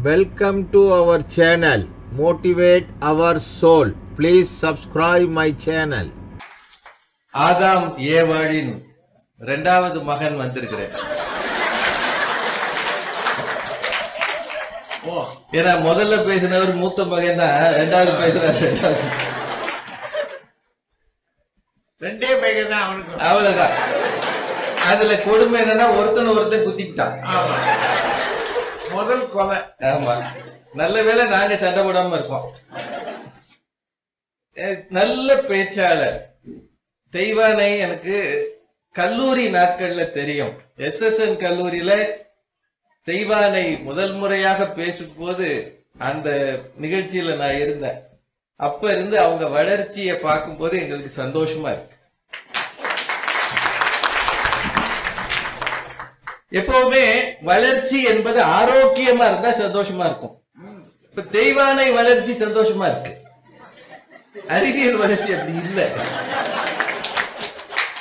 Welcome to our channel, Motivate Our Soul. Please subscribe my channel. ஆதாம் ஏவாளின் இரண்டாவது மகன் வந்திருக்கிறேன். ஏன்னா முதல்ல பேசினவர் மூத்த மகன் தான், ரெண்டாவது பேசுறாரு. ரெண்டே பையன் தான் அவனுக்கு. அவ்வளவுதான். அதுல கொடுமை என்னன்னா ஒருத்தன் குத்திட்டான். முதல் கொலை. ஆமா, நல்ல வேளை நாங்க சண்டை போடாம இருக்கோம். நல்ல பேச்சாளர் தெய்வானை எனக்கு கல்லூரி நாட்கள்ல தெரியும். SSN கல்லூரியில தெய்வானை முதல் முறையாக பேசும்போது அந்த நிகழ்ச்சியில நான் இருந்தேன். அப்ப இருந்து அவங்க வளர்ச்சியை பார்க்கும்போது எங்களுக்கு சந்தோஷமா இருக்கு. எப்பவுமே வளர்ச்சி என்பது ஆரோக்கியமா இருந்தா சந்தோஷமா இருக்கும். இப்ப தெய்வானை வளர்ச்சி சந்தோஷமா இருக்கு, அறிவியல் வளர்ச்சி அப்படி இல்லை.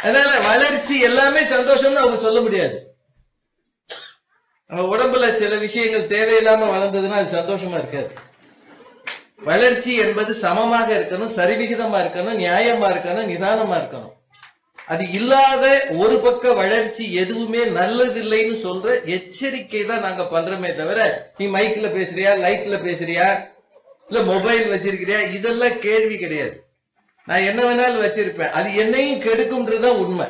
அதனால வளர்ச்சி எல்லாமே சந்தோஷம்னு அவங்க சொல்ல முடியாது. நம்ம உடம்புல சில விஷயங்கள் தேவையில்லாம வளர்ந்ததுன்னா அது சந்தோஷமா இருக்காது. வளர்ச்சி என்பது சமமாக இருக்கணும், சரிவிகிதமா இருக்கணும், நியாயமா இருக்கணும், நிதானமா இருக்கணும். அது இல்லாத ஒரு பக்க வளர்ச்சி எதுவுமே நல்லதில்லைன்னு சொல்ற எச்சரிக்கை தான் நாங்க பண்றோமே தவிர, நீ மைக்ல பேசுறியா, லைட்ல பேசுறியா, இல்ல மொபைல் வச்சிருக்கிறியா, இதெல்லாம் கேள்வி கிடையாது. நான் என்ன வேணாலும் வச்சிருப்பேன், அது என்னையும் கெடுக்கும்ன்றதுதான் உண்மை.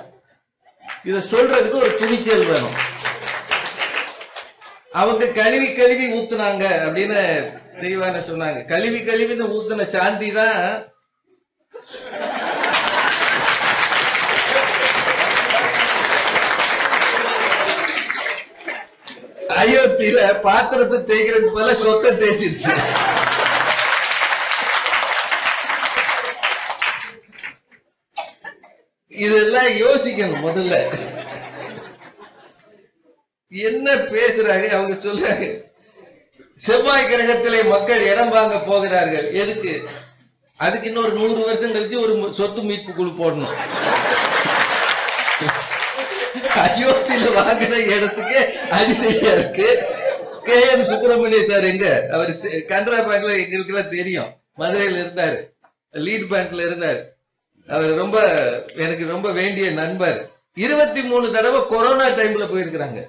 இத சொல்றதுக்கு ஒரு துணிச்சல் வேணும். அவங்க கழுவி ஊத்துனாங்க அப்படின்னு தெய்வான சொன்னாங்க. கழுவின்னு ஊத்துன சாந்தி தான் அயோத்தியில பாத்திரத்தை தேய்க்கிறதுக்கு போல சொத்தை தேய்ச்சிருச்சு. இதெல்லாம் யோசிக்கணும். முதல்ல என்ன பேசுறாங்க அவங்க? சொல்றாங்க செவ்வாய் கிரகத்திலே மக்கள் இடம் வாங்க போகிறார்கள். எதுக்கு? அதுக்கு இன்னொரு 100 வருஷம் கழிச்சு ஒரு சொத்து மீட்பு குழு போடணும். அயோத்தியில வாங்கின இடத்துக்கு அடிதையா இருக்கு. KN சுப்பிரமணிய சார் எங்க? அவர் கனரா பேங்க்ல எங்களுக்கு எல்லாம் தெரியும், மதுரையில் இருந்தாரு, லீட் பேங்க்ல இருந்தாரு. அவர் எனக்கு ரொம்ப வேண்டிய நண்பர். 23 தடவை கொரோனா டைம்ல போயிருக்கிறாங்க.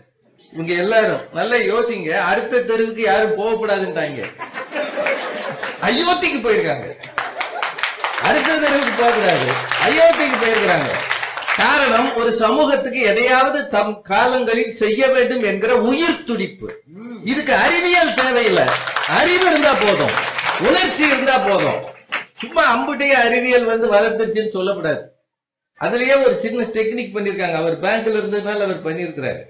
இவங்க எல்லாரும் நல்லா யோசிங்க. அடுத்த தெருவுக்கு யாரும் போகக்கூடாதுன்றாங்க, அயோத்திக்கு போயிருக்காங்க. அடுத்த தெருவுக்கு போகக்கூடாது, அயோத்திக்கு போயிருக்கிறாங்க. காரணம், ஒரு சமூகத்துக்கு எதையாவது தம் காலங்களில் செய்ய வேண்டும் என்கிற உயிர் துடிப்பு. இதுக்கு அறிவியல் தேவையில்லை, அறிவு இருந்தா போதும், உணர்ச்சி இருந்தா போதும். சும்மா அம்புட்டைய அறிவியல் வளர்ந்துருச்சுன்னு சொல்லக்கூடாது. அதுலயே ஒரு சின்ன டெக்னிக் பண்ணிருக்காங்க. அவர் பேங்க்ல இருந்ததுனால அவர் பண்ணிருக்கிறாரு.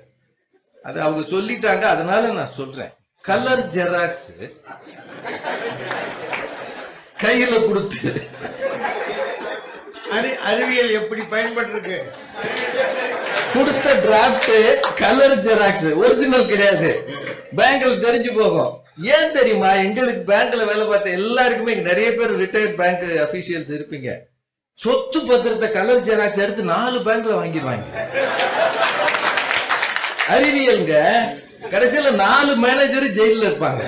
அது அவங்க சொல்லிட்டாங்க, அதனால நான் சொல்றேன். கலர் ஜெராக்ஸ் கையில கொடுத்து அறிவியல் எப்படி பயன்பட்டு கொடுத்த டிராப்ட் கலர் ஜெராக்ஸ், ஒரிஜினல் கிடையாது. பேங்க்ல தெரிஞ்சு போகும். ஏன் தெரியுமா? எங்களுக்கு பேங்க்ல வேலை பார்த்த எல்லாருக்குமே, நிறைய பேர் ரிட்டையர்ட் பேங்க் அபிஷியல்ஸ் இருப்பீங்க, சொத்து பத்திரத்தை கலர் ஜெராக்ஸ் எடுத்து 4 பேங்க்ல வாங்கிடுவாங்க. அறிவியல்ங்க. கடைசியில 4 மேனேஜர் ஜெயில இருப்பாங்க.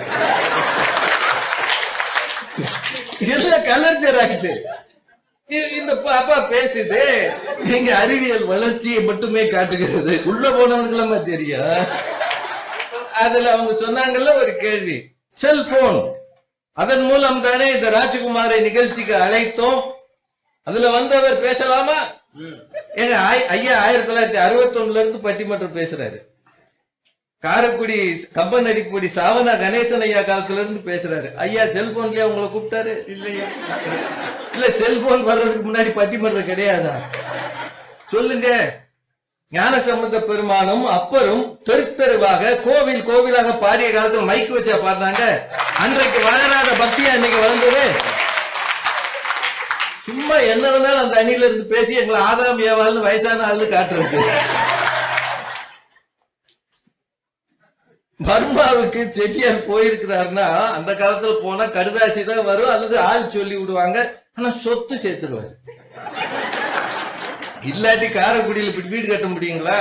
இதெல்லாம் கலர் ஜெராக்ஸ். இந்த பாப்பா பேசுது, நீங்க அறிவியல் வளர்ச்சியை மட்டுமே காட்டுகிறது, உள்ள போனவனுக்கு தெரியும். அதுல அவங்க சொன்னாங்கல்ல ஒரு கேள்வி, செல்போன், அதன் மூலம் தானே இந்த ராஜகுமாரை நிகழ்ச்சிக்கு அழைத்தோம், அதுல அவர் பேசலாமா? எங்க ஐயா 1961 இருந்து பட்டிமன்றம் பேசுறாரு. காரைக்குடி கம்பனடிப்பூடி சாவனா கணேசன் ஐயா காலத்துல இருந்து பேசுறாரு. ஐயா செல்போன்லயே உங்களை கூப்பிட்டாரு? இல்ல செல்போன் வர்றதுக்கு முன்னாடி பட்டிமன்றம் கிடையாதா? சொல்லுங்க. ஞானசம்பந்த பெருமானும் அப்பரும் தெருவாக கோவிலாக பாடிய காலத்துல மைக்கு வச்சா பாடுறாங்க. அன்றைக்கு வளராத பக்தியா இன்னைக்கு வளர்ந்தது. சும்மா என்ன வேணாலும் அந்த அணியில இருந்து பேசி எங்களை ஆதாம் ஏவாள்னு வயசான ஆளு காட்டுறது. பர்மாவுக்கு செட்டியார் போயிருக்கிறாருன்னா அந்த காலத்துல போனா கடுதாசி தான் வரும், அல்லது ஆள் சொல்லி விடுவாங்க. ஆனா சொத்து சேர்த்துருவாரு. இல்லாட்டி காரைக்குடியில் இப்படி வீடு கட்ட முடியுங்களா?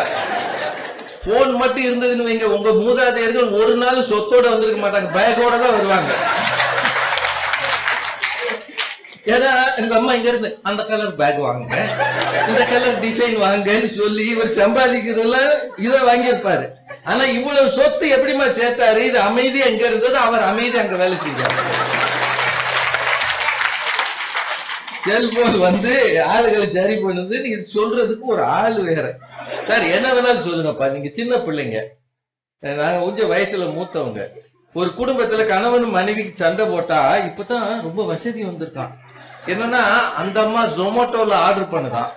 போன் மட்டும் இருந்ததுன்னு வைங்க, உங்க மூதாதையர்கள் ஒரு நாள் சொத்தோட வந்திருக்க மாட்டாங்க, பேக்கோட தான் வருவாங்க. ஏன்னா எங்க அம்மா இங்க இருந்து அந்த கலர் பேக் வாங்க, இந்த கலர் டிசைன் வாங்கன்னு சொல்லி இவர் சம்பாதிக்கிறதுல இதை வாங்கியிருப்பாரு. ஆனா இவ்வளவு சொத்து எப்படிமா சேர்த்தாரு? இது அமைதியா இங்க இருந்தது, அவர் அமைதியா அங்க வேலை செஞ்சாரு. செல்போன் வந்து ஆளுகளை சரி பண்ணுது, நீங்க சொல்றதுக்கு ஒரு ஆள் வேற. சார் என்ன வேணாலும் சொல்லுங்கப்பா, நீங்க சின்ன பிள்ளைங்க, நாங்க கொஞ்சம் வயசுல மூத்தவங்க. ஒரு குடும்பத்துல கணவன் மனைவிக்கு சண்டை போட்டா இப்பதான் ரொம்ப வசதி வந்திருக்கான். என்னன்னா அந்த அம்மா ஜொமேட்டோல ஆர்டர் பண்ணுதான்,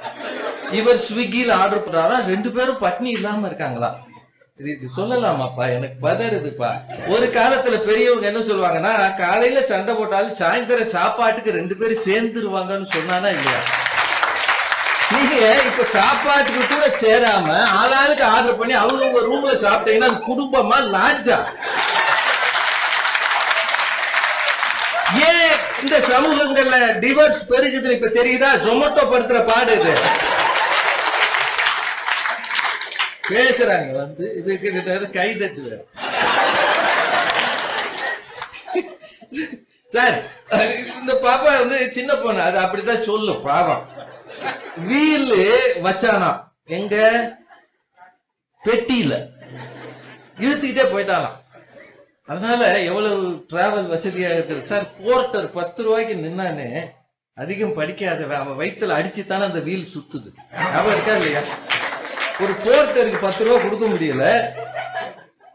இவர் ஸ்விக்கில ஆர்டர் பண்றாரா, 2 பேரும் பட்னி இல்லாம இருக்காங்களா? இது சொல்லலாமாப்பா? எனக்கு பதறுதுப்பா. ஒரு காலத்துல பெரியவங்க என்ன சொல்லுவாங்கன்னா, காலையில சண்டை போட்டாலும் சாயந்தரம் சாப்பாட்டுக்கு 2 பேரும் சேர்ந்துருவாங்கன்னு சொன்னானா இல்லையா? நீங்க இப்ப சாப்பாட்டுக்கு கூட சேராம ஆளாளுக்கு ஆர்டர் பண்ணி அவங்க ஒரு ரூம்ல சாப்பிட்டீங்கன்னா அது குடும்பமா லாட்ஜா? ஏன் இந்த சமூகங்கள்ல டிவோர்ஸ் பெருகுதுன்னு இப்ப தெரியுதா? ஜொமேட்டோ படுத்துற பாடு இது. பேசுறாங்க வந்து இதுக்கு கை தட்டு. சார் இந்த பாப்பா வந்து சின்ன பொண்ணு, அது அப்படித்தான் சொல்லும் பாவம். வீல் வச்சானா எங்க பெட்டியில இழுத்துக்கிட்டே போயிட்டாலாம். அதனால எவ்வளவு டிராவல் வசதியா இருக்குது சார். போர்ட்டர் 10 ரூபாய்க்கு நின்னானே அதிகம் படிக்காத அவன் வயிற்றுல அடிச்சுத்தானே அந்த வீல் சுத்துது. அவன் இருக்கா இல்லையா? ஒரு போர்ட்டருக்கு 10 ரூபாய் கொடுக்க முடியல.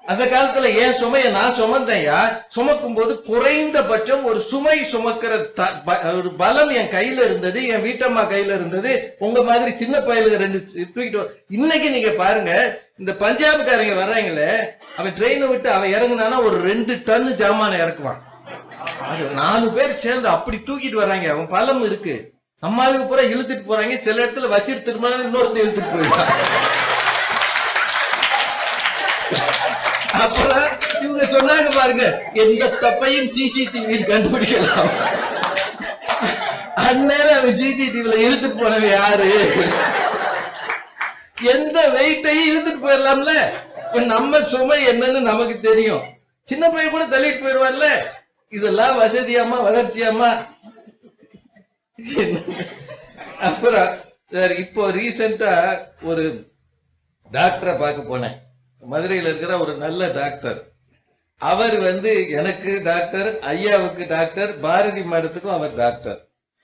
அந்த காலத்துல ஏன் சுமைய நான் சுமந்தேயா, சுமக்கும் போது குறைந்தபட்சம் ஒரு சுமை சுமக்கிற ஒரு பலம் என் கையில இருந்தது, என் வீட்டம்மா கையில இருந்தது. உங்க மாதிரி சின்ன பயலுக்கு 2 தூக்கிட்டு. இன்னைக்கு நீங்க பாருங்க, இந்த பஞ்சாப்காரங்க வர்றாங்களே, அவன் ட்ரெயினை விட்டு அவன் இறங்குனானா ஒரு 2 டன் ஜாமான இறக்குவான். அது 4 பேர் சேர்ந்து அப்படி தூக்கிட்டு வர்றாங்க. அவன் பலம் இருக்கு. நம்மளுக்கு பூரா இழுத்துட்டு போறாங்க. சில இடத்துல வச்சிட்டு திரும்ப இன்னொருத்த இழுத்துட்டு போயிடுவான். அப்புறம் இவங்க சொன்னாங்க பாருங்க, எந்த தப்பையும் சிசிடிவியில் கண்டுபிடிக்கலாம். அந்நேரம் அவன் சிசிடிவில இழுத்துட்டு போனவன் யாரு? எந்த வெயிட்டையும் இழுத்துட்டு போயிடலாம்ல. நம்ம சுமை என்னன்னு நமக்கு தெரியும். சின்ன பையன் கூட தள்ளிட்டு போயிடுவான்ல. இதெல்லாம் வசதியாமா வளர்ச்சியாமா? அப்புறம் இப்போ ரீசெண்டா ஒரு டாக்டரை பார்க்க போனேன். மதுரையில் இருக்கிற ஒரு நல்ல டாக்டர். அவர் வந்து எனக்கு டாக்டர், ஐயாவுக்கு டாக்டர், பாரதி மேடத்துக்கும் அவர் டாக்டர்.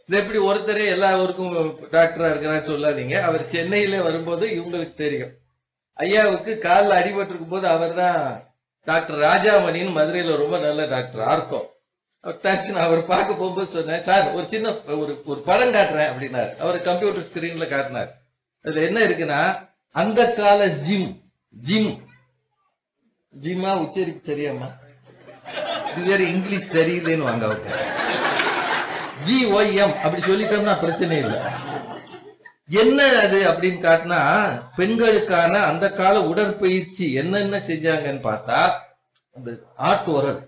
இது எப்படி ஒருத்தரே எல்லாருக்கும் டாக்டரா இருக்கிறான்னு சொல்லாதீங்க. அவர் சென்னையில வரும்போது இவங்களுக்கு தெரியும். ஐயாவுக்கு காலில் அடிபட்டு இருக்கும் போது அவர் தான் டாக்டர் ராஜாமணின்னு மதுரையில ரொம்ப நல்ல டாக்டர் ஆர்த்தம். அவர் பார்க்க போகும்போது சொன்னேன், சார் ஒரு சின்ன ஒரு படம் காட்டுறேன் அப்படின்னாரு. அவர் கம்ப்யூட்டர் ஸ்கிரீன்ல காட்டினார். அதுல என்ன இருக்குன்னா, அந்த கால ஜிம் ஜிம்மா உச்சரிப்பு சரியாமா? இது வேற இங்கிலீஷ் தெரியலன்னு வாங்க. அவங்க GOM அப்படி சொல்லிட்டோம்னா பிரச்சனை இல்லை. என்ன அது அப்படின்னு காட்டினா, பெண்களுக்கான அந்த கால உடற்பயிற்சி என்னென்ன செஞ்சாங்கன்னு பார்த்தா, அந்த ஆட்டோரல்,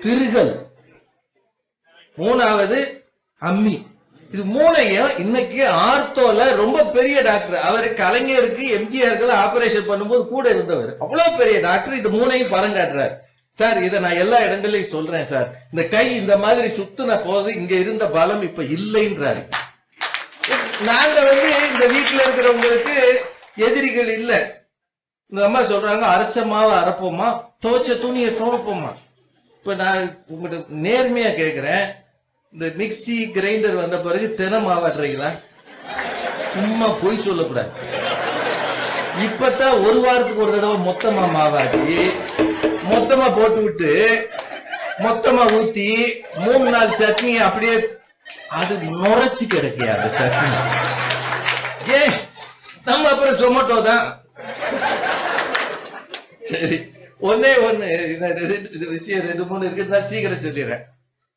திருகல், 3வது அம்மி. இது 3ஐயும் இன்னைக்கு ஆர்த்தோல ரொம்ப பெரிய டாக்டர். அவரு கலைஞருக்கு எம்ஜிஆருக்கு ஆபரேஷன் பண்ணும்போது கூட இருந்தவர். அவ்வளவு பெரிய டாக்டர். இது 3ஐயும் படம் காட்டுறாரு. சார் இதை நான் எல்லா இடங்களையும் சொல்றேன் சார். இந்த கை இந்த மாதிரி சுத்துன போது இங்க இருந்த பலம் இப்ப இல்லைன்றாரு. நாங்க வந்து இந்த வீட்டுல இருக்கிறவங்களுக்கு எதிரிகள் இல்ல. இந்த அம்மா சொல்றாங்க, அரைச்ச மாவை அரைப்போமா, துவைச்ச துணியை துவைப்போமா. இப்ப நான் உங்கள்கிட்ட நேர்மையா கேட்கிறேன், இந்த மிக்சி கிரைண்டர் வந்த பிறகு தின மாவாடுறீங்களா? சும்மா பொய் சொல்லக்கூடாது. இப்பதான் ஒரு வாரத்துக்கு ஒரு தடவை மொத்தமா மாவாடி மொத்தமா போட்டு விட்டு மொத்தமா ஊத்தி 3 நாள் சட்னி அப்படியே அது நுரைச்சு கிடைக்கியா அந்த சட்னி. ஏன் நம்ம அப்புறம் சொமேட்டோ தான். சரி, ஒன்னே ஒண்ணு விஷயம் 2-3 இருக்குன்னா சீக்கிரம் சொல்லிடுறேன்.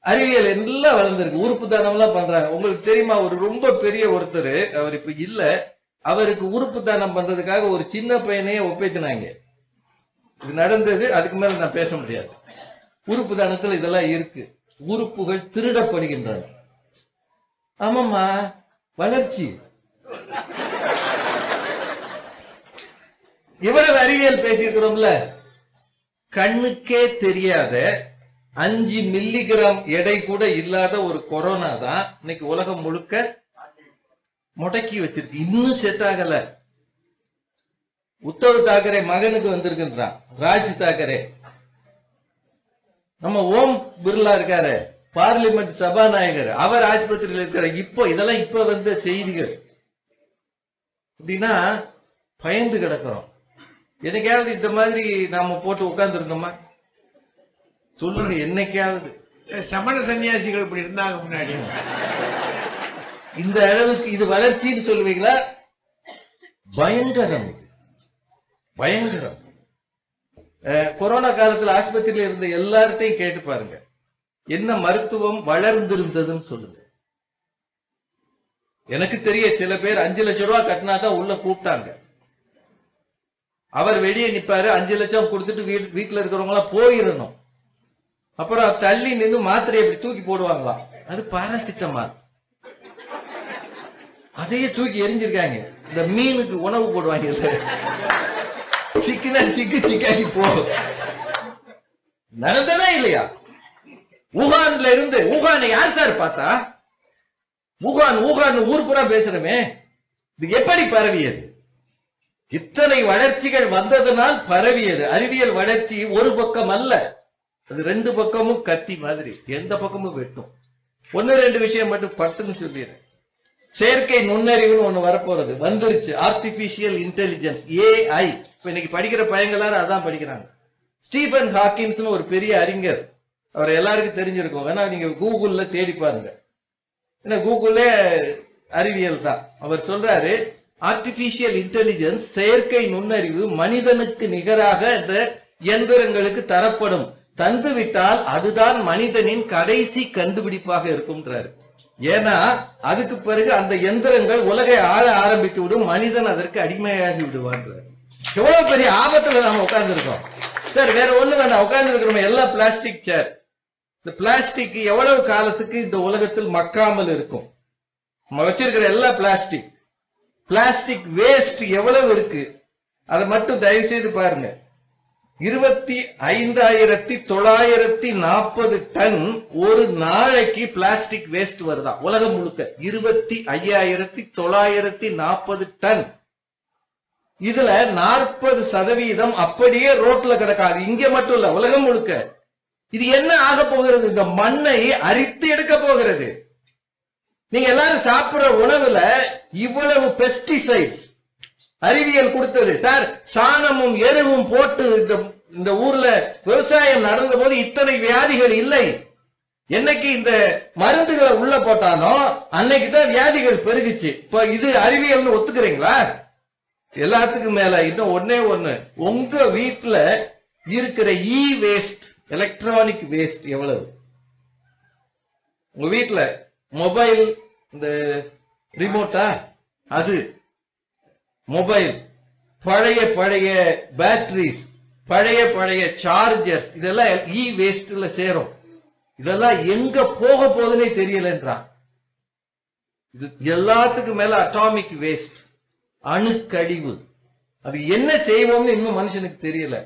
அறிவியல் எல்லாம் வளர்ந்துருக்கு, உறுப்பு தானம் எல்லாம் பண்றாங்க. உங்களுக்கு தெரியுமா, ஒரு ரொம்ப பெரிய ஒருத்தர், அவர் இப்ப இல்ல, அவருக்கு உறுப்பு தானம் பண்றதுக்காக ஒரு சின்ன பையனையே ஒப்பேத்தினாங்க. இது நடந்தது. அதுக்கு மேல நான் பேச முடியாது. உறுப்பு தானத்துல இதெல்லாம் இருக்கு. உறுப்புகள் திருடப்படுகின்றன. ஆமாமா, வளர்ச்சி. இவ்வளவு அறிவியல் பேசியிருக்கிறோம்ல, கண்ணுக்கே தெரியாத 5 மில்லிகிராம் எடை கூட இல்லாத ஒரு கொரோனா தான் இன்னைக்கு உலகம் முழுக்க முடக்கி வச்சிருக்கு. இன்னும் செட் ஆகல. உத்தவ் தாக்கரே மகனுக்கு வந்திருக்கின்றான், ராஜ் தாக்கரே. நம்ம ஓம் பிர்லா இருக்காரு, பார்லிமெண்ட் சபாநாயகர், அவர் ஆஸ்பத்திரியில் இருக்காரு. இதெல்லாம் இப்ப வந்த செய்திகள். அப்படின்னா பயந்து கிடக்கிறோம். என்னைக்காவது இந்த மாதிரி நாம போட்டு உட்கார்ந்து இருந்தோமா? சொல்லுங்க, என்னைக்காவது. சமண சன்னியாசிகள் இப்படி இருந்தாங்க முன்னாடி. இந்த அளவுக்கு இது வளர்ச்சின்னு சொல்லுவீங்களா? பயங்கரம், பயங்கரம். கொரோனா காலத்துல ஆஸ்பத்திரியில இருந்த எல்லார்ட்டையும் கேட்டு பாருங்க, என்ன மருத்துவம் வளர்ந்திருந்ததுன்னு சொல்லுங்க. எனக்கு தெரிய சில பேர் 5 லட்சம் ரூபாய் கட்டினாதான் உள்ள கூப்பிட்டாங்க. அவர் வெளியே நிப்பாரு, 5 லட்சம் கொடுத்துட்டு வீட்டுல இருக்கிறவங்க எல்லாம் போயிடணும். அப்புறம் தள்ளி நின்று மாத்திரையை அப்படி தூக்கி போடுவாங்களாம். அது பாராசிட்டமால். அதையே தூக்கி எரிஞ்சிருக்காங்க. இந்த மீனுக்கு உணவு போடுவாங்க, சிக்கினா சிக்கு சிக்காக்கி போ. நடந்ததா இல்லையா? ஊகான்ல இருந்து, ஊகானை யார் சார் பார்த்தா? ஊகான் ஊகான் ஊர் புறா பேசுறமே. இது எப்படி பரவியது? இத்தனை வளர்ச்சிகள் வந்ததனால் பரவியது. அறிவியல் வளர்ச்சி ஒரு பக்கம் அல்ல, அது 2 பக்கமும் கத்தி மாதிரி, எந்த பக்கமும் வெட்டும். 1-2 விஷயம் மட்டும் பட்டுன்னு சொல்லிடுறேன். செயற்கை நுண்ணறிவுன்னு ஒண்ணு வரப்போறது, வந்துருச்சு. Artificial intelligence, AI. இப்ப இன்னைக்கு படிக்கிற பையங்களாரும் அதான் படிக்கிறாங்க. ஸ்டீபன் ஹாக்கின்ஸ் ஒரு பெரிய அறிஞர், அவர் எல்லாருக்கும் தெரிஞ்சிருக்கும். வேணா நீங்க கூகுள்ல தேடி பாருங்க, ஏன்னா கூகுள்ல அறிவியல் தான். அவர் சொல்றாரு, ஆர்டிபிஷியல் இன்டெலிஜென்ஸ், செயற்கை நுண்ணறிவு மனிதனுக்கு நிகராக இந்த இயந்திரங்களுக்கு தரப்படும். தந்துவிட்டால் அதுதான் மனிதனின் கடைசி கண்டுபிடிப்பாக இருக்கும்ன்றாரு. ஏன்னா அதுக்கு பிறகு அந்த எந்திரங்கள் உலகை ஆள ஆரம்பித்து விடும், மனிதன் அதற்கு அடிமையாகி விடுவான்றார். எவ்வளவு பெரிய ஆபத்துல நாம உட்கார்ந்து இருக்கோம் சார். வேற ஒண்ணு வேண்டாம், உட்கார்ந்து இருக்கிறோம் எல்லாம் பிளாஸ்டிக் சேர். இந்த பிளாஸ்டிக் எவ்வளவு காலத்துக்கு இந்த உலகத்தில் மக்காமல் இருக்கும்? நம்ம வச்சிருக்கிற எல்லா பிளாஸ்டிக், பிளாஸ்டிக் வேஸ்ட் எவ்வளவு இருக்கு அதை மட்டும் தயவு செய்து பாருங்க. 25,940 டன் ஒரு நாளைக்கு பிளாஸ்டிக் வேஸ்ட் வருதா உலகம் முழுக்க. 25,940 டன். இதுல 40% அப்படியே ரோட்ல கிடக்காது. இங்க மட்டும் இல்ல, உலகம் முழுக்க. இது என்ன ஆக போகிறது? இந்த மண்ணை அரித்து எடுக்க போகிறது. நீங்க எல்லாரும் சாப்பிடுற உணவுல இவ்வளவு பெஸ்டிசைட்ஸ் அறிவியல் கொடுத்தது சார். சாணமும் எருவும் போட்டு இந்த ஊர்ல விவசாயம் நடந்த போது இத்தனை வியாதிகள் இல்லை. என்னைக்கு இந்த மருந்துகளை உள்ள போட்டானோ அன்னைக்குதான் வியாதிகள் பெருகுச்சு. இப்ப இது அறிவியல்னு ஒத்துக்கிறீங்களா? எல்லாத்துக்கும் மேல இன்னும் ஒன்னே ஒண்ணு, உங்க வீட்டுல இருக்கிற வேஸ்ட், எலக்ட்ரானிக் வேஸ்ட் எவ்வளவு? உங்க வீட்டுல மொபைல், இந்த ரிமோட்டா, அது மொபைல், பழைய பேட்டரிஸ், பழைய சார்ஜர்ஸ், இதெல்லாம் வேஸ்ட்ல சேரும். இதெல்லாம் எங்க போக போகுதுன்னே தெரியலன்றான். இது எல்லாத்துக்கும் மேல அட்டாமிக் வேஸ்ட், அணுக்கழிவு. அது என்ன செய்வோம்னு இன்னும் மனுஷனுக்கு தெரியல.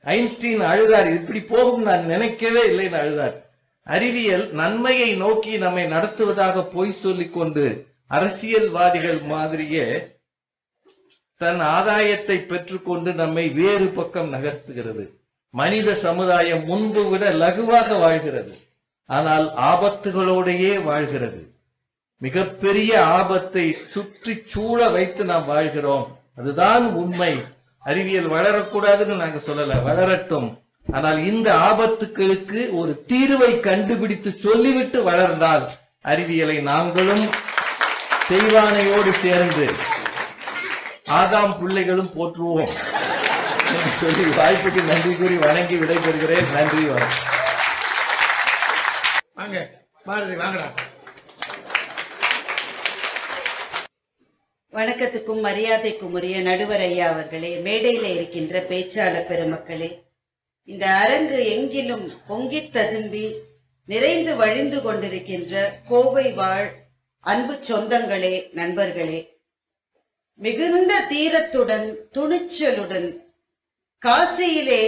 ஐன்ஸ்டீன் அழுதார், இப்படி போகும் நான் நினைக்கவே இல்லைன்னு அழுதார். அறிவியல் நன்மையை நோக்கி நம்மை நடத்துவதாக பொய் சொல்லிக் கொண்டு அரசியல்வாதிகள் மாதிரியே தன் ஆதாயத்தை பெற்றுக்கொண்டு நம்மை வேறு பக்கம் நகர்த்துகிறது. மனித சமுதாயம் முன்பு விட லகுவாக வாழ்கிறது, ஆனால் ஆபத்துகளோடையே வாழ்கிறது. மிகப்பெரிய ஆபத்தை சுற்றி சூழ வைத்து நாம் வாழ்கிறோம். அதுதான் உண்மை. அறிவியல் வளரக்கூடாதுன்னு நாங்க சொல்லல, வளரட்டும். ஆனால் இந்த ஆபத்துக்களுக்கு ஒரு தீர்வை கண்டுபிடித்து சொல்லிவிட்டு வளர்ந்தால் அறிவியலை நாங்களும் தெய்வானையோடு சேர்ந்து ஆதாம் பிள்ளைகளும் போற்றுவோம் என்று சொல்லி வாய்ப்புக்கு நன்றி கூறி வணங்கி விடைபெறுகிறேன். நன்றி, வணக்கம். வாங்க பாரதி, வாங்கடா. வணக்கத்துக்கும் மரியாதைக்கும் உரிய நடுவர் ஐயா அவர்களே, மேடையில இருக்கின்ற பேச்சாளர் பெருமக்களே, இந்த அரங்கு எங்கிலும் பொங்கித் ததும்பி நிறைந்து வழிந்து கொண்டிருக்கின்ற கோவை வாழ் அன்பு சொந்தங்களே, நண்பர்களே, மிகுந்த தீரத்துடன் துணிச்சலுடன் காசியிலே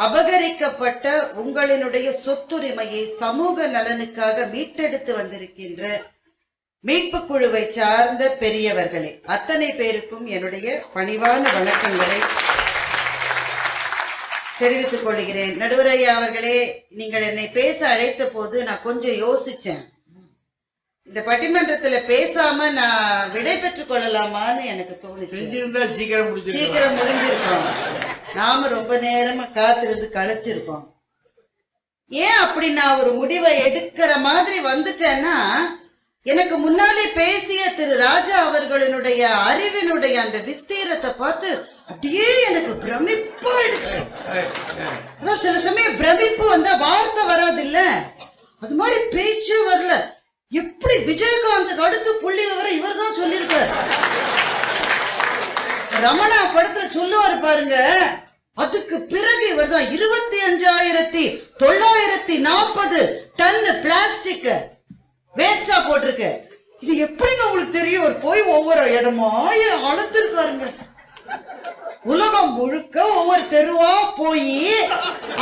அபகரிக்கப்பட்ட உங்களினுடைய சொத்துரிமையை சமூக நலனுக்காக மீட்டெடுத்து வந்திருக்கின்ற மீட்பு குழுவை சார்ந்த பெரியவர்களே, அத்தனை பேருக்கும் என்னுடைய பணிவான வணக்கங்களை தெரிவித்துக் கொள்கிறேன். நடுவர் ஐயா அவர்களே, நீங்கள் என்னை பேச அழைத்த போது நான் கொஞ்சம் யோசிச்சேன். இந்த பட்டிமன்றத்துல பேசாம நான் விடை பெற்றுக் கொள்ளலாமான்னு எனக்கு தோணுச்சு. சீக்கிரம் முடிஞ்சிருக்கோம். நாம ரொம்ப நேரமா காத்திருந்து கழிச்சிருக்கோம். ஏன் அப்படி நான் ஒரு முடிவை எடுக்கிற மாதிரி வந்துட்டேன்னா, எனக்கு முன்னாலே பேசிய திரு ராஜா அவர்களினுடைய அறிவினுடைய அந்த விஸ்தீரத்தை பார்த்து அப்படியே எனக்கு பிரமிப்பாயிடுச்சு. அதான் சில சமயம் பிரமிப்பு வந்தா வார்த்தை வராது இல்ல, அது மாதிரி பேச்சு வரல. எப்படி விஜயகாந்துக்கு அடுத்து புள்ளி விவரம் இவர் தான் சொல்லியிருக்கார். ரமணா படத்துல சொல்லுவாரு பாருங்க, அதுக்கு பிறகு இவர் தான் 25,940 டன் பிளாஸ்டிக் வேஸ்டா போட்டிருக்கு. இது எப்படிங்க உங்களுக்கு தெரியும்? ஒரு போய் ஒவ்வொரு இடமா அளந்திருக்காருங்க. உலகம் முழுக்க ஒவ்வொரு தெருவா போய்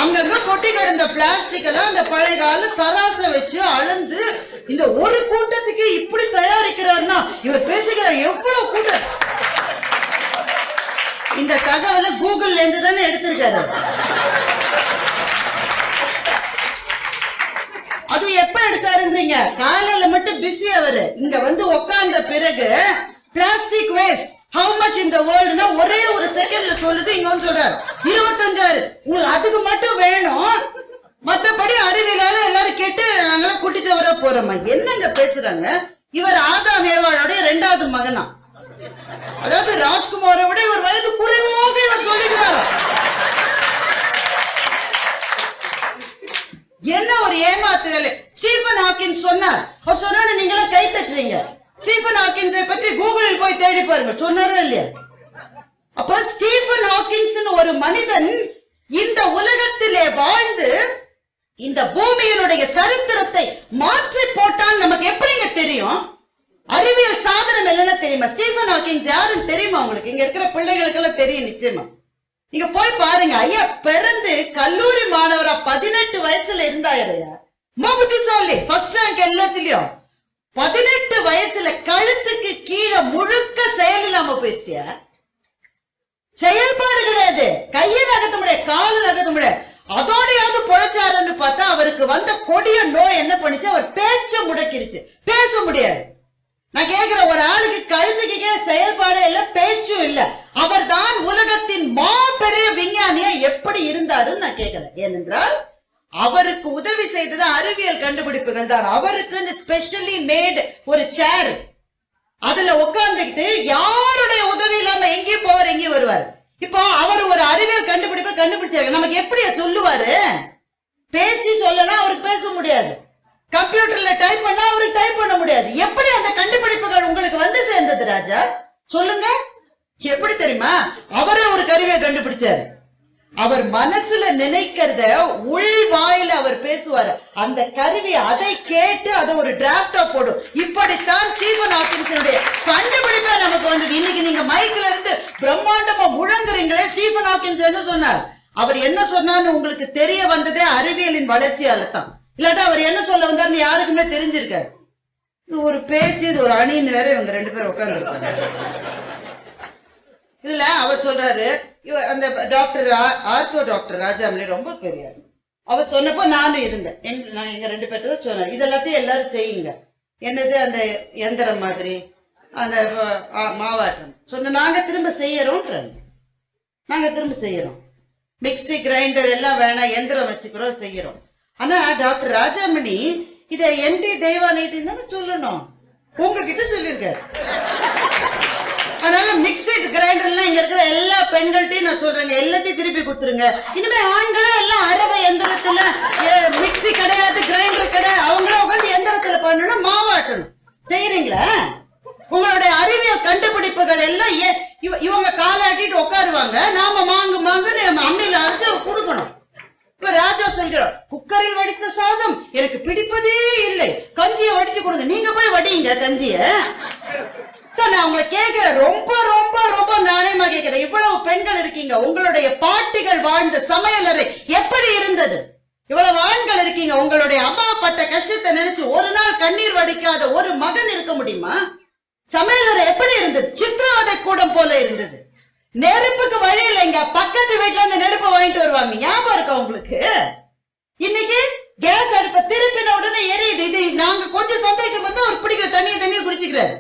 அங்கங்க கொட்டி கிடந்த பிளாஸ்டிக் எல்லாம் அந்த பழைய கால தராச வச்சு அளந்து இந்த ஒரு கூட்டத்துக்கு இப்படி தயாரிக்கிறாருன்னா இவர் பேசுகிற எவ்வளவு கூட்டம். இந்த தகவலை கூகுள்ல இருந்து தானே எடுத்திருக்காரு. அது எப்ப எடுத்தாருன்றீங்க? காலையில மட்டும் பிஸி அவரு. இங்க வந்து உட்கார்ந்த பிறகு plastic waste how much in the world னா ஒரே ஒரு செகண்ட்ல சொல்லுது. இங்க வந்து சொல்றாரு 25,000. உங்களுக்கு அதுக்கு மட்டும் வேணும், மத்தபடி அறிவியலால எல்லாரும் கேட்டு நாங்களாம் குட்டிச்சவரா போறோமா? என்னங்க பேசுறாங்க? இவர் ஆதாம் ஏவாளோட 2வது மகனா, அதாவது ராஜ்குமாரை விட இவர் வயது குறைவாக இவர் சொல்லிக்கிறார். என்ன ஒரு ஏமாத்து வேலை. ஸ்டீபன் ஹாக்கின்ஸ் சொன்னார். அவர் சொன்ன நீங்களா கை தட்டுறீங்க. ஸ்டீபன் ஹாக்கின்ஸை பற்றி கூகுளில் போய் தேடி பாருங்க, சொன்னாரா இல்லையா? அப்ப ஸ்டீபன் ஹாக்கின்ஸ் ஒரு மனிதன் இந்த உலகத்திலே வாழ்ந்து இந்த பூமியினுடைய சரித்திரத்தை மாற்றி போட்டான். நமக்கு எப்படிங்க தெரியும்? அறிவியல் சாதனம் இல்லைன்னா தெரியுமா? ஸ்டீபன் ஹாக்கின்ஸ் யாருன்னு தெரியுமா உங்களுக்கு? இங்க இருக்கிற பிள்ளைகளுக்கு எல்லாம் தெரியும் நிச்சயமா. நீங்க போய் பாருங்க. ஐயா பிறந்து கல்லூரி மாணவரா 18 வயசுல இருந்தாயா? புத்திசாலி, ஃபர்ஸ்ட் ரேங்க் எல்லாத்திலயும். 18 வயசுல கழுத்துக்கு கீழே முழுக்க செயல் இல்லாம போயிடுச்சியா? செயல்பாடு கிடையாது. கையை நகர்த்த முடியாது, கால நகர்த்த முடியாது. அதோடையாவது பொழைச்சாருன்னு பார்த்தா அவருக்கு வந்த கொடிய நோய் என்ன பண்ணிச்சு? அவர் பேச்ச முடக்கிருச்சு, பேச முடியாது. நான் கேக்குற, ஒரு ஆளுக்கு கழுத்துக்கு செயல்பாடு இல்ல, பேச்சும் இல்ல, அவர் தான் உலகத்தின் மாபெரிய விஞ்ஞானியா எப்படி இருந்தாருன்னு நான் கேக்குறேன். ஏனென்றால் அவருக்கு உதவி செய்தது அறிவியல் கண்டுபிடிப்புகள் தான். அவருக்கு ஸ்பெஷலி மேட் ஒரு சேர், அதுல உட்கார்ந்துக்கிட்டு யாருடைய உதவி இல்லாம எங்கேயும் போவார், எங்கேயும் வருவார். இப்போ அவர் ஒரு அறிவியல் கண்டுபிடிப்பை கண்டுபிடிச்சாரு. நமக்கு எப்படி சொல்லுவாரு? பேசி சொல்லலாம், அவருக்கு பேச முடியாது. கம்ப்யூட்டர்ல டைப் பண்ணா அவருக்கு டைப் பண்ண முடியாது. எப்படி அந்த கண்டுபிடிப்புகள் உங்களுக்கு வந்து சேர்ந்தது ராஜா? சொல்லுங்க. எப்படி தெரியுமா? அவரே ஒரு கருவியை கண்டுபிடிச்சாரு. அவர் மனசுல நினைக்கிறத உள் வாயில அவர் பேசுவார். அந்த கருவி அதை கேட்டு அதை ஒரு டிராப்டா போடும். இப்படித்தான் ஸ்டீபன் ஹாக்கின்ஸுடைய கண்டுபிடிப்பா நமக்கு வந்தது. இன்னைக்கு நீங்க மைக்ல இருந்து பிரம்மாண்டமா முழங்குறீங்களே. ஸ்டீபன் ஹாக்கின்ஸ் என்ன சொன்னார்? அவர் என்ன சொன்னார்னு உங்களுக்கு தெரிய வந்ததே அறிவியலின் வளர்ச்சியால தான். இல்லாட்டா அவர் என்ன சொல்ல வந்தார்னு யாருக்குமே தெரிஞ்சிருக்காரு. இது ஒரு பேச்சு, இது ஒரு அணின்னு வேற இவங்க 2 பேரும் உட்கார்ந்து இருக்காங்க. இதுல அவர் சொல்றாரு, அந்த டாக்டர் ஆர்த்தோ டாக்டர் ராஜாமணி ரொம்ப பெரிய. அவர் சொன்னப்போ நானும் இருந்தேன். நான் எங்க 2 பேர்த்து சொன்னார், இதெல்லாத்தையும் எல்லாரும் செய்யுங்க. என்னது அந்த எந்திரம் மாதிரி அந்த மாவாட்டம் சொன்ன, நாங்க திரும்ப செய்யறோம். நாங்க திரும்ப செய்யறோம். மிக்சி கிரைண்டர் எல்லாம் வேணாம், எந்திரம் வச்சுக்கிறோம், செய்யறோம். ஆனா டாக்டர் ராஜாமணி இத என்டி தெய்வானிட்டு தானே சொல்லணும், உங்ககிட்ட சொல்லியிருக்காரு. அதனால மிக்சி கிரைண்டர் எல்லாம் இங்க இருக்கிற எல்லா பெண்கள்ட்டையும் நான் சொல்றேங்க, எல்லாத்தையும் திருப்பி கொடுத்துருங்க. இனிமே ஆண்களே எல்லாம் அரவை எந்திரத்துல, மிக்சி கிடையாது, கிரைண்டர் கிடையாது, அவங்களும் உட்காந்து எந்திரத்துல பண்ணணும், மாவாட்டணும். செய்யறீங்களா? உங்களுடைய அறிவியல் கண்டுபிடிப்புகள் எல்லாம் இவங்க காலாட்டிட்டு உட்காருவாங்க, நாம மாங்குன்னு நம்ம அம்மையில அரைச்சு கொடுக்கணும். இப்ப ராஜா சொல்கிறார், குக்கரில் வடித்த சாதம் எனக்கு பிடிப்பதே இல்லை, கஞ்சியை வடிச்சு கொடுங்க. நீங்க போய் வடிங்க கஞ்சிய. சார் நான் உங்களை கேட்கிறேன், ரொம்ப ரொம்ப ரொம்ப நாணயமா கேட்கிறேன். இவ்வளவு பெண்கள் இருக்கீங்க, உங்களுடைய பாட்டிகள் வாழ்ந்த சமையலறை எப்படி இருந்தது? இவ்வளவு ஆண்கள் இருக்கீங்க, உங்களுடைய அம்மா பட்ட கஷ்டத்தை நினைச்சு ஒரு நாள் கண்ணீர் வடிக்காத ஒரு மகன் இருக்க முடியுமா? சமையலறை எப்படி இருந்தது? சித்திரவதை கூடம் போல இருந்தது. நெருப்புக்கு வழி இல்லைங்க, பக்கத்து வீட்டுல இருந்து நெருப்பு வாங்கிட்டு வருவாங்க. ஞாபகம் இருக்கா உங்களுக்கு? இன்னைக்கு கேஸ் அடுப்ப திருப்பின உடனே எரியுது. இது நாங்க கொஞ்சம் சந்தோஷம் வந்து அவர் பிடிக்கிற தண்ணியை குடிச்சுக்கிறாரு.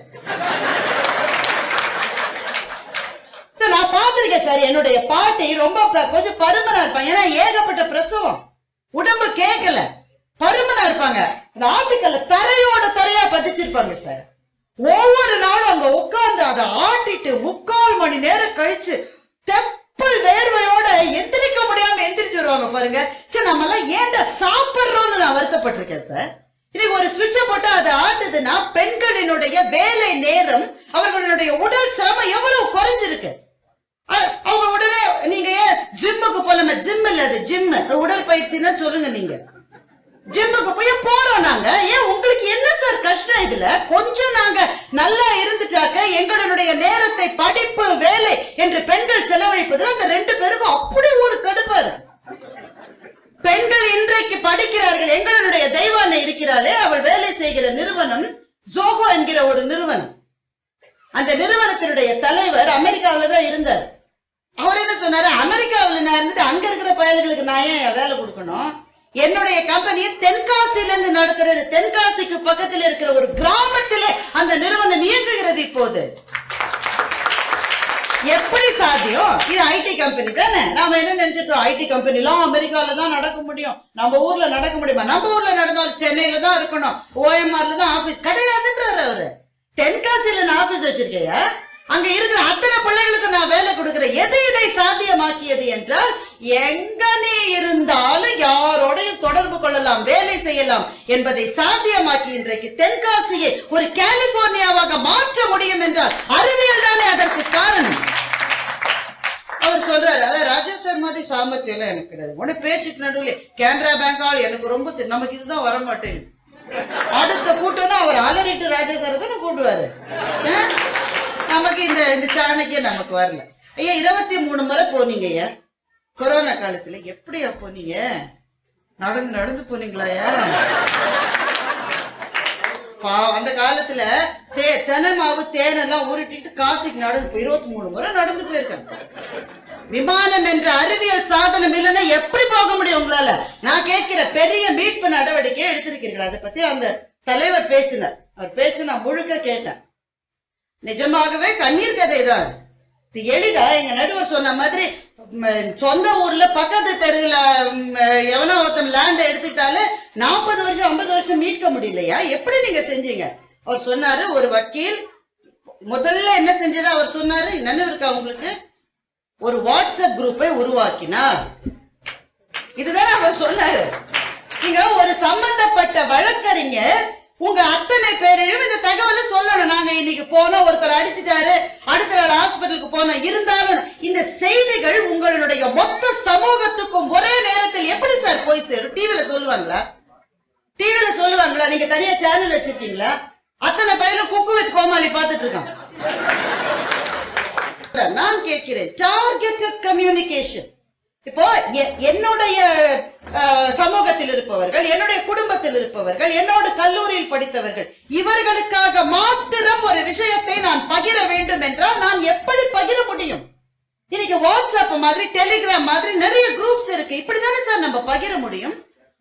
சார் நான் பாத்திருக்கேன் சார், என்னுடைய பாட்டி ரொம்ப கொஞ்சம் பருமனா இருப்பாங்க. ஏன்னா ஏகப்பட்ட பிரசவம், உடம்பு கேட்கல, பருமனா இருப்பாங்க. இந்த ஆட்டுக்கல்ல தரையோட தரையா பதிச்சிருப்பாங்க சார். ஒவ்வொரு நாளும் அங்க உட்கார்ந்து அதை ஆட்டிட்டு 3/4 மணி நேரம் கழிச்சு தெப்பல் வேர்வையோட எந்திரிக்க முடியாம எந்திரிச்சு வருவாங்க பாருங்க. சரி நம்ம எல்லாம் ஏன்டா சாப்பிடுறோம்னு நான் வருத்தப்பட்டிருக்கேன் சார். இன்னைக்கு ஒரு சுவிட்ச போட்டா அது ஆட்டுதுன்னா பெண்களினுடைய வேலை நேரம், அவர்களுடைய உடல் சிரமம் எவ்வளவு குறைஞ்சிருக்கு. அவங்க உடனே நீங்க ஏன் ஜிம்முக்கு போலாம? ஜிம் இல்ல, அது ஜிம் உடற்பயிற்சின்னா சொல்லுங்க. நீங்க ஜிம்முக்கு போய் போறோம் நாங்க. ஏன் உங்களுக்கு என்ன சார் கஷ்டம் இதுல? கொஞ்சம் நாங்க நல்லா இருந்துட்டாக்க எங்களுடைய நேரத்தை படிப்பு வேலை என்று பெண்கள் செலவழிப்பதில் அந்த 2 பேருக்கும் அப்படி ஒரு கடுப்பா இருக்கு. பெண்கள் இன்றைக்கு படிக்கிறார்கள். எங்களுடைய தெய்வானை இருக்கிறாளே, அவள் வேலை செய்கிற நிறுவனம் ஜோகோ என்கிற ஒரு நிறுவனம். அந்த நிறுவனத்தினுடைய தலைவர் அமெரிக்காவில தான் இருந்தார். அவர் என்ன சொன்னாரு, அமெரிக்காவில நான் இருந்துட்டு அங்க இருக்கிற பயல்களுக்கு நான் ஏன் வேலை கொடுக்கணும்? என்னுடைய கம்பெனியை தென்காசியில இருந்து நடத்துறது. தென்காசிக்கு பக்கத்தில் இருக்கிற ஒரு கிராமத்திலே அந்த நிறுவனம் இயங்குகிறது இப்போது. எப்படி சாத்தியம்? இது ஐடி கம்பெனி தானே. நாம என்ன நினைச்சிட்டோம், ஐடி கம்பெனி எல்லாம் அமெரிக்கால தான் நடக்க முடியும், நம்ம ஊர்ல நடக்க முடியுமா? நம்ம ஊர்ல நடந்தாலும் சென்னையில தான் இருக்கணும், OMRல தான் ஆபீஸ் கிடையாதுன்றாரு அவரு. தென்காசியில நான் ஆபீஸ் வச்சிருக்கையா, அங்க இருக்கிற அத்தனை பிள்ளைகளுக்கு நான் வேலை கொடுக்கிறேன். எது இதை சாத்தியமாக்கியது என்றால், எங்க நீ இருந்தாலும் யாரோடையும் தொடர்பு கொள்ளலாம், வேலை செய்யலாம் என்பதை சாத்தியமாக்கி இன்றைக்கு தென்காசியை ஒரு கலிபோர்னியாவாக மாற்ற முடியும் என்றால் அறிவியல் தானே அதற்கு காரணம். அவர் சொல்றாரு, அதாவது ராஜேஷ் சார் மாதிரி சாமர்த்தியம் எல்லாம் எனக்கு கிடையாது. உடனே பேச்சுக்கு நடுவில் கேனரா பேங்க் ஆள் எனக்கு ரொம்ப நமக்கு இதுதான் வர மாட்டேங்குது. அடுத்த கூட்டம்னா அவர் அலறிட்டு ராஜேஷ் சார் தானே கூட்டுவாரு. நமக்கு இந்த சாணக்கிய நமக்கு வரல. ஐயா 23 முறை போனீங்க ஐயா கொரோனா காலத்துல. எப்படியா போனீங்க? நடந்து போனீங்களாயா? அந்த காலத்துல தெனமாவு தேனெல்லாம் உருட்டிட்டு காசிக்கு நடந்து 23 முறை நடந்து போயிருக்காங்க. விமானம் என்ற அறிவியல் சாதனம் இல்லைன்னா எப்படி போக முடியும் உங்களால? நான் கேட்கிற பெரிய மீட்பு நடவடிக்கை எடுத்திருக்கிறீர்கள். அதை பத்தி அந்த தலைவர் பேசினார். அவர் பேச நான் முழுக்க கேட்டேன். நிஜமாகவே கண்ணீர் கதை தான். இது எளிதா? எங்க நடுவர் சொன்ன மாதிரி சொந்த ஊர்ல பக்கத்து தெருவுல எவனோ ஒருத்தன் லேண்ட் எடுத்துட்டாலே 40 வருஷம் 50 வருஷம் மீட்க முடியலையா? எப்படி நீங்க செஞ்சீங்க? அவர் சொன்னாரு, ஒரு வக்கீல் முதல்ல என்ன செஞ்சது அவர் சொன்னாரு, நினைவு இருக்கா உங்களுக்கு? ஒரு வாட்ஸ்அப் குரூப்பை உருவாக்கினார். இதுதானே அவர் சொன்னாரு. நீங்க ஒரு சம்பந்தப்பட்ட வழக்கறிஞர் உங்க அத்தனை பேரையும் இந்த தகவலை சொல்லணும். நாங்க இன்னைக்கு போனோம், ஒருத்தர் அடிச்சுட்டாரு, அடுத்த நாள் ஹாஸ்பிட்டலுக்கு போனோம். இருந்தாலும் இந்த செய்திகள் உங்களுடைய மொத்த சமூகத்துக்கும் ஒரே நேரத்தில் எப்படி சார் போய் சேரும்? டிவில சொல்லுவாங்களா? நீங்க தனியா சேனல் வச்சிருக்கீங்களா? அத்தனை பையனும் குக்கு வித் கோமாளி பார்த்துட்டு இருக்கான். நான் கேட்கிறேன், டார்கெட்டட் கம்யூனிகேஷன். இப்போ என்னுடைய சமூகத்தில் இருப்பவர்கள், என்னுடைய குடும்பத்தில் இருப்பவர்கள், என்னோட கல்லூரியில் படித்தவர்கள், இவர்களுக்காக மாத்திரம் ஒரு விஷயத்தை நான் பகிர வேண்டும் என்றால் நான் எப்படி பகிர முடியும்? இன்னைக்கு வாட்ஸ்அப் மாதிரி, டெலிகிராம் மாதிரி நிறைய குரூப்ஸ் இருக்கு. இப்படிதானே சார் நம்ம பகிர முடியும்?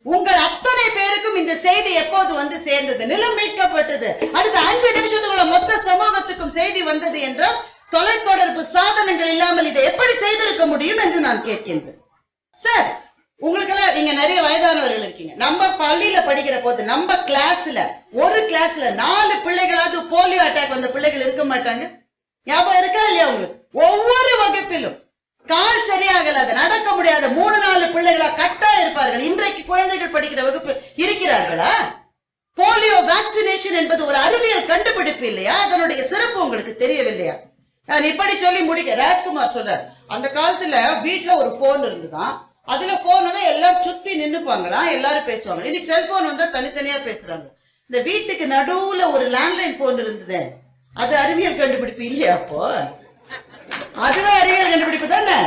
உங்கள் அத்தனை பேருக்கும் இந்த செய்தி எப்போது வந்து சேர்ந்தது? நிலம் மீட்கப்பட்டது, அடுத்த 5 நிமிஷத்துக்குள்ள மொத்த சமூகத்துக்கும் செய்தி வந்தது என்றால் தொலைத்தொடர்பு சாதனங்கள் இல்லாமல் இதை எப்படி செய்திருக்க முடியும் என்று நான் கேட்கின்றேன். சார் உங்களுக்கு எல்லாம் நீங்க நிறைய வயதானவர்கள் இருக்கீங்க. நம்ம பள்ளியில படிக்கிற போது நம்ம கிளாஸ்ல ஒரு கிளாஸ்ல 4 பிள்ளைகளாவது போலியோ அட்டாக் வந்த பிள்ளைகள் இருக்க மாட்டாங்க. ஞாபகம் இருக்கா இல்லையா உங்களுக்கு? ஒவ்வொரு வகுப்பிலும் கால் சரியாகலாத, நடக்க முடியாத 3-4 பிள்ளைகளா கட்டா இருப்பார்கள். இன்றைக்கு குழந்தைகள் படிக்கிற வகுப்பு இருக்கிறார்களா? போலியோ வேக்சினேஷன் என்பது ஒரு அறிவியல் கண்டுபிடிப்பு இல்லையா? அதனுடைய சிறப்பு உங்களுக்கு தெரியவில்லையா? நான் இப்படி சொல்லி முடிக்க, ராஜ்குமார் சொல்றார், அந்த காலத்துல வீட்டுல ஒரு போன் இருந்துதான், அதுல போன் வந்து எல்லாம் சுத்தி நின்னுப்பாங்களாம், எல்லாரும் பேசுவாங்க. இன்னைக்கு செல்போன் வந்தா தனித்தனியா பேசுறாங்க. இந்த வீட்டுக்கு நடுவுல ஒரு லேண்ட்லைன் போன் இருந்தது, அது அறிவியல் கண்டுபிடிப்பு இல்லையா? அப்போ அதுவே அறிவியல் கண்டுபிடிப்பு தானே.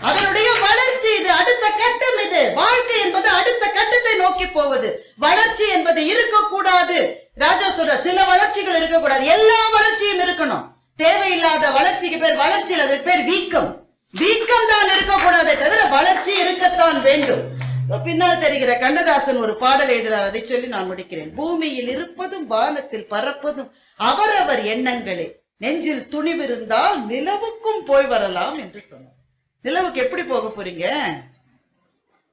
அதனுடைய வளர்ச்சி இது, அடுத்த கட்டம் இது. வாழ்க்கை என்பது அடுத்த கட்டத்தை நோக்கி போவது. வளர்ச்சி என்பது இருக்கக்கூடாது. ராஜா சொல்ற சில வளர்ச்சிகள் இருக்கக்கூடாது, எல்லா வளர்ச்சியும் இருக்கணும். தேவையில்லாத வளர்ச்சிக்கு பேர் வளர்ச்சி, அதற்கு பேர் வீக்கம். வீக்கம் தான் இருக்கக்கூடாதே தவிர வளர்ச்சி இருக்கத்தான் வேண்டும். பின்னால் தெரிகிற கண்ணதாசன் ஒரு பாடல் எழுதினார், அதை சொல்லி நான் முடிக்கிறேன். பூமியில் இருப்பதும் வானத்தில் பறப்பதும் அவரவர் எண்ணங்களே, நெஞ்சில் துணிவிருந்தால் நிலவுக்கும் போய் வரலாம் என்று சொன்னார். நிலவுக்கு எப்படி போக போறீங்க?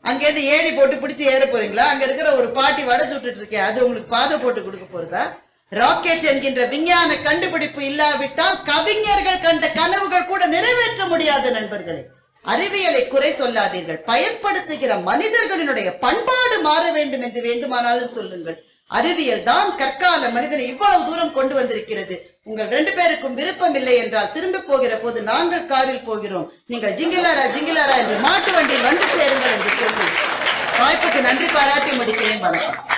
அங்கிருந்து ஏணி போட்டு பிடிச்சு ஏற போறீங்களா? அங்க இருக்கிற ஒரு பாட்டி வடை சுட்டுட்டு இருக்கேன், அது உங்களுக்கு பாதை போட்டு கொடுக்க போறதா? ராக்கெட் என்கின்ற விஞ்ஞான கண்டுபிடிப்பு இல்லாவிட்டால் கவிஞர்கள் கண்ட கனவுகள் கூட நிறைவேற்ற முடியாது. நண்பர்களே, அறிவியலை குறை சொல்லாதீர்கள். பயன்படுத்துகிற மனிதர்களினுடைய பண்பாடு மாற வேண்டும் என்று வேண்டுமானாலும் சொல்லுங்கள். அறிவியல் தான் கற்கால மனிதனை இவ்வளவு தூரம் கொண்டு வந்திருக்கிறது. உங்கள் 2 பேருக்கும் விருப்பம் இல்லை என்றால் திரும்பி போகிற போது நாங்கள் காரில் போகிறோம், நீங்கள் ஜிங்கிலாரா ஜிங்கிலாரா என்று மாட்டு வண்டியில் வந்து சேருங்கள் என்று சொல்லி வாய்ப்புக்கு நன்றி பாராட்டி முடிக்கிறேன். வணக்கம்.